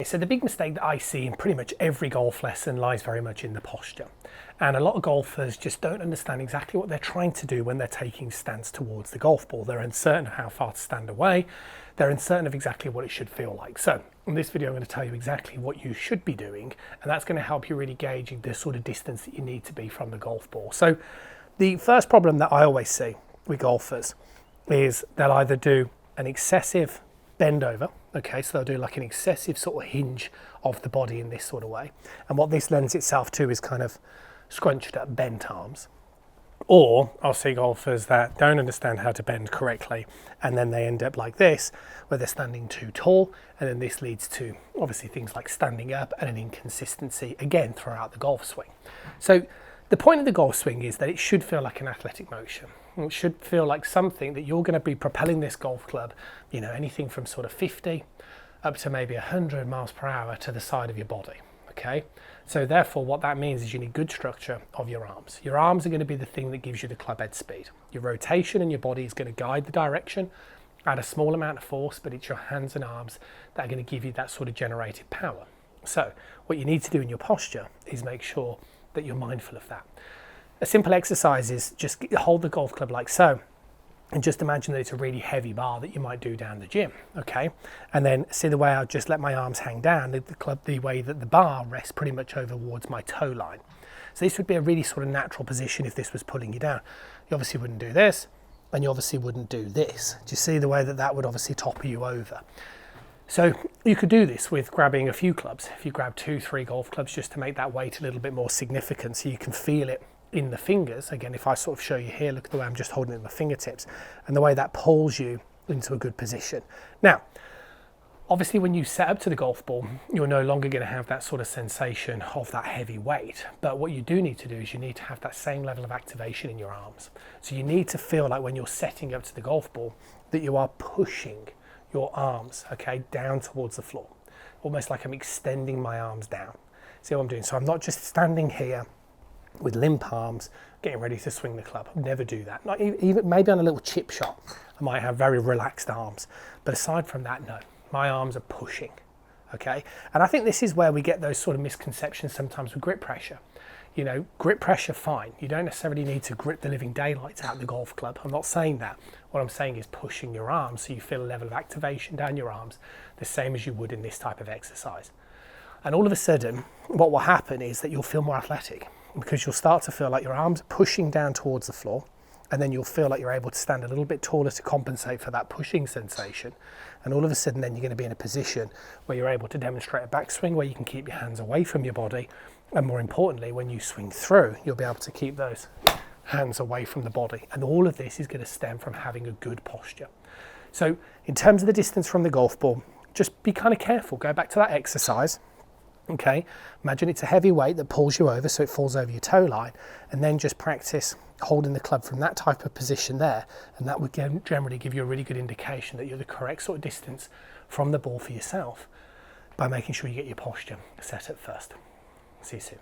So the big mistake that I see in pretty much every golf lesson lies very much in the posture. And a lot of golfers just don't understand exactly what they're trying to do when they're taking stance towards the golf ball. They're uncertain of how far to stand away. They're uncertain of exactly what it should feel like. So in this video, I'm going to tell you exactly what you should be doing. And that's going to help you really gauge the sort of distance that you need to be from the golf ball. So the first problem that I always see with golfers is they'll either do an excessive bend over, okay, so they'll do like an excessive sort of hinge of the body in this sort of way, and what this lends itself to is kind of scrunched up bent arms. Or I'll see golfers that don't understand how to bend correctly, and then they end up like this, where they're standing too tall, and then this leads to obviously things like standing up and an inconsistency again throughout the golf swing. So the point of the golf swing is that it should feel like an athletic motion. It should feel like something that you're going to be propelling this golf club, you know, anything from sort of 50 up to maybe 100 miles per hour to the side of your body, okay? So therefore what that means is you need good structure of your arms. Your arms are going to be the thing that gives you the club head speed. Your rotation and your body is going to guide the direction at a small amount of force, but it's your hands and arms that are going to give you that sort of generated power. So what you need to do in your posture is make sure that you're mindful of that. A simple exercise is just hold the golf club like so, and just imagine that it's a really heavy bar that you might do down the gym, okay? And then see the way I just let my arms hang down, the way that the bar rests pretty much over towards my toe line. So this would be a really sort of natural position if this was pulling you down. You obviously wouldn't do this, and you obviously wouldn't do this. Do you see the way that that would obviously topple you over? So you could do this with grabbing a few clubs. If you grab 2-3 golf clubs just to make that weight a little bit more significant so you can feel it in the fingers. Again, if I sort of show you here, look at the way I'm just holding it in my fingertips and the way that pulls you into a good position. Now, obviously when you set up to the golf ball, you're no longer going to have that sort of sensation of that heavy weight. But what you do need to do is you need to have that same level of activation in your arms. So you need to feel like when you're setting up to the golf ball that you are pushing your arms, okay, down towards the floor. Almost like I'm extending my arms down. See what I'm doing? So I'm not just standing here with limp arms, getting ready to swing the club. I'd never do that. Not even maybe on a little chip shot, I might have very relaxed arms. But aside from that, no, my arms are pushing, okay? And I think this is where we get those sort of misconceptions sometimes with grip pressure. You know, grip pressure, fine. You don't necessarily need to grip the living daylights out of the golf club. I'm not saying that. What I'm saying is pushing your arms so you feel a level of activation down your arms, the same as you would in this type of exercise. And all of a sudden, what will happen is that you'll feel more athletic, because you'll start to feel like your arms are pushing down towards the floor, and then you'll feel like you're able to stand a little bit taller to compensate for that pushing sensation. And all of a sudden then you're going to be in a position where you're able to demonstrate a backswing where you can keep your hands away from your body, and more importantly, when you swing through, you'll be able to keep those hands away from the body. And all of this is going to stem from having a good posture. So in terms of the distance from the golf ball, just be kind of careful. Go back to that exercise. Okay, imagine it's a heavy weight that pulls you over so it falls over your toe line, and then just practice holding the club from that type of position there, and that would generally give you a really good indication that you're the correct sort of distance from the ball for yourself by making sure you get your posture set up first. See you soon.